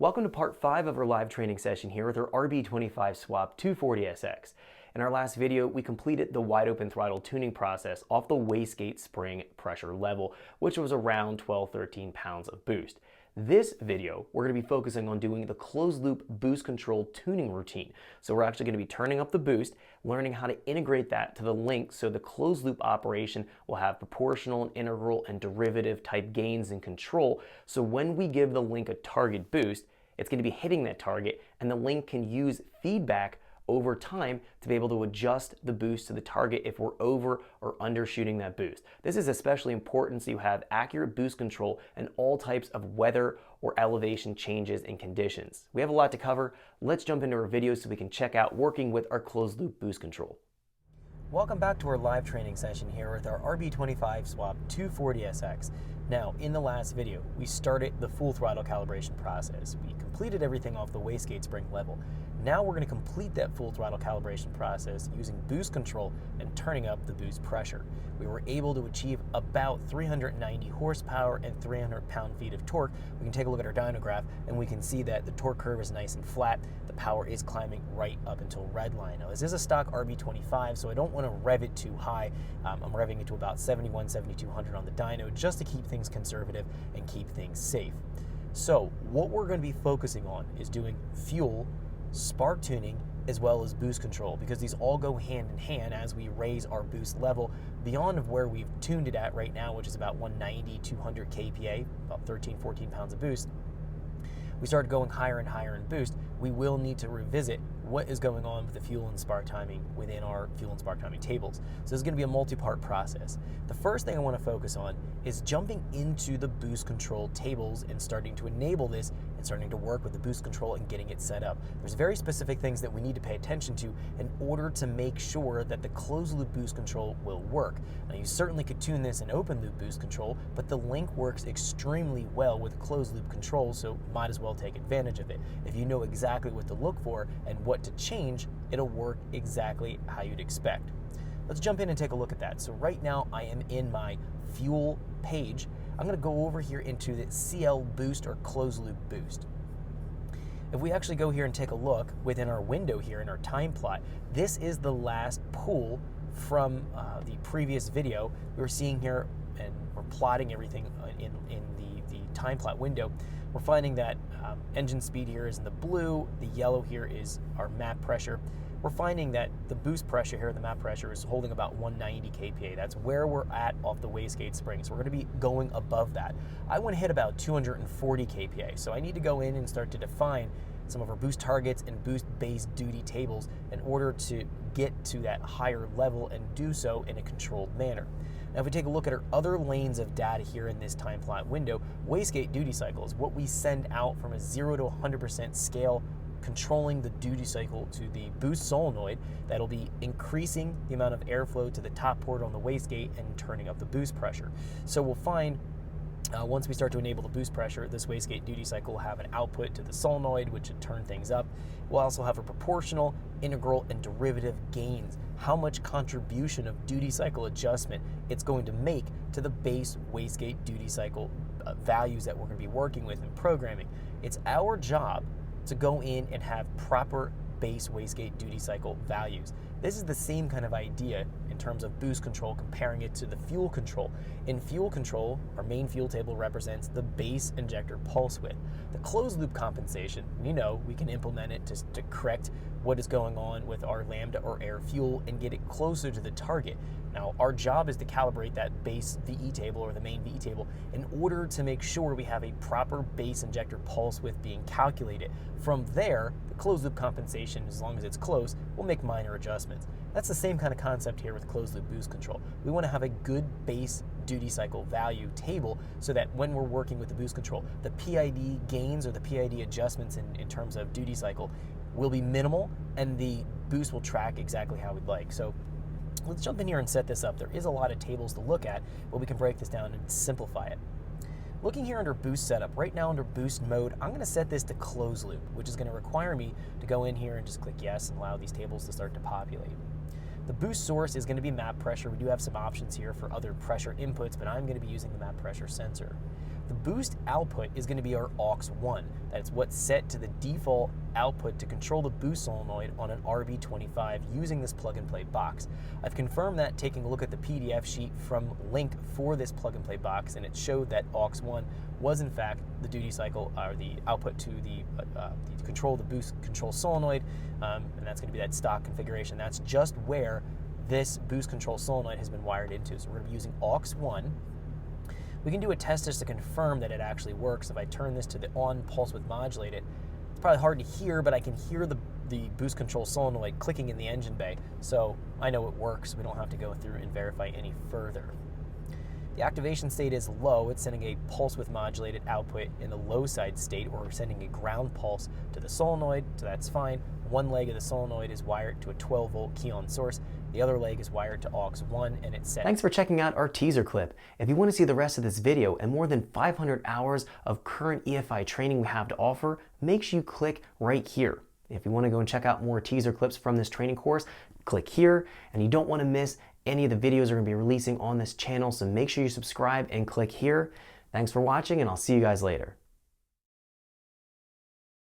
Welcome to part 5 of our live training session here with our RB25 Swap 240SX. In our last video, we completed the wide open throttle tuning process off the wastegate spring pressure level, which was around 12-13 pounds of boost. This video, we're going to be focusing on doing the closed loop boost control tuning routine. So we're actually going to be turning up the boost, learning how to integrate that to the link so the closed loop operation will have proportional and integral and derivative type gains and control. So when we give the link a target boost, it's going to be hitting that target, and the link can use feedback over time to be able to adjust the boost to the target if we're over or undershooting that boost. This is especially important so you have accurate boost control in all types of weather or elevation changes and conditions. We have a lot to cover. Let's jump into our video so we can check out working with our closed loop boost control. Welcome back to our live training session here with our RB25 Swap 240SX. Now, in the last video, we started the full throttle calibration process. We completed everything off the wastegate spring level. Now we're going to complete that full throttle calibration process using boost control and turning up the boost pressure. We were able to achieve about 390 horsepower and 300 pound-feet of torque. We can take a look at our dyno graph and we can see that the torque curve is nice and flat. The power is climbing right up until red line. Now, this is a stock RB25, so I don't want to rev it too high. I'm revving it to about 71, 7200 on the dyno just to keep things conservative and keep things safe. So what we're going to be focusing on is doing fuel, spark tuning, as well as boost control, because these all go hand in hand as we raise our boost level beyond of where we've tuned it at right now, which is about 190, 200 kPa, about 13, 14 pounds of boost. We started going higher and higher in boost. We will need to revisit what is going on with the fuel and spark timing within our fuel and spark timing tables. So this is going to be a multi-part process. The first thing I want to focus on is jumping into the boost control tables and starting to enable this and starting to work with the boost control and getting it set up. There's very specific things that we need to pay attention to in order to make sure that the closed loop boost control will work. Now, you certainly could tune this in open loop boost control, but the link works extremely well with closed loop control, so might as well take advantage of it. If you know exactly what to look for and what to change, it'll work exactly how you'd expect. Let's jump in and take a look at that. So right now I am in my fuel page. I'm going to go over here into the CL boost or closed loop boost. If we actually go here and take a look within our window here in our time plot, this is the last pull from the previous video. We were seeing here and we're plotting everything in the time plot window. We're finding that engine speed here is in the blue, the yellow here is our map pressure. We're finding that the boost pressure here, the map pressure, is holding about 190 kPa. That's where we're at off the wastegate spring. So we're going to be going above that. I want to hit about 240 kPa. So I need to go in and start to define some of our boost targets and boost base duty tables in order to get to that higher level and do so in a controlled manner. Now, if we take a look at our other lanes of data here in this time plot window, wastegate duty cycle is what we send out from a 0 to 100% scale, controlling the duty cycle to the boost solenoid. That'll be increasing the amount of airflow to the top port on the wastegate and turning up the boost pressure. So we'll find once we start to enable the boost pressure, this wastegate duty cycle will have an output to the solenoid, which should turn things up. We'll also have a proportional, integral, and derivative gains. How much contribution of duty cycle adjustment it's going to make to the base wastegate duty cycle values that we're going to be working with and programming. It's our job to go in and have proper base wastegate duty cycle values. This is the same kind of idea in terms of boost control, comparing it to the fuel control. In fuel control, our main fuel table represents the base injector pulse width. The closed loop compensation, we know we can implement it to correct what is going on with our lambda or air fuel and get it closer to the target. Now, our job is to calibrate that base VE table or the main VE table in order to make sure we have a proper base injector pulse width being calculated. From there, the closed loop compensation, as long as it's close, will make minor adjustments. That's the same kind of concept here with closed loop boost control. We want to have a good base duty cycle value table so that when we're working with the boost control, the PID gains or the PID adjustments in terms of duty cycle will be minimal and the boost will track exactly how we'd like. So let's jump in here and set this up. There is a lot of tables to look at, but we can break this down and simplify it. Looking here under boost setup, right now under boost mode, I'm going to set this to closed loop, which is going to require me to go in here and just click yes and allow these tables to start to populate. The boost source is going to be map pressure. We do have some options here for other pressure inputs, but I'm going to be using the map pressure sensor. The boost output is going to be our aux1. That's what's set to the default output to control the boost solenoid on an RB25 using this plug-and-play box. I've confirmed that taking a look at the PDF sheet from Link for this plug-and-play box, and it showed that aux1 was in fact the duty cycle, or the output to the control the boost control solenoid, and that's going to be that stock configuration. That's just where this boost control solenoid has been wired into. So we're going to be using aux1. We can do a test just to confirm that it actually works. If I turn this to the on pulse width modulate it, it's probably hard to hear, but I can hear the boost control solenoid clicking in the engine bay. So I know it works. We don't have to go through and verify any further. The activation state is low. It's sending a pulse width modulated output in the low side state, or we're sending a ground pulse to the solenoid, so that's fine. One leg of the solenoid is wired to a 12 volt key on source. The other leg is wired to aux1, and it's set. Thanks for checking out our teaser clip. If you want to see the rest of this video and more than 500 hours of current EFI training we have to offer, make sure you click right here. If you want to go and check out more teaser clips from this training course, click here, and you don't want to miss any of the videos we're going to be releasing on this channel, so make sure you subscribe and click here. Thanks for watching, and I'll see you guys later.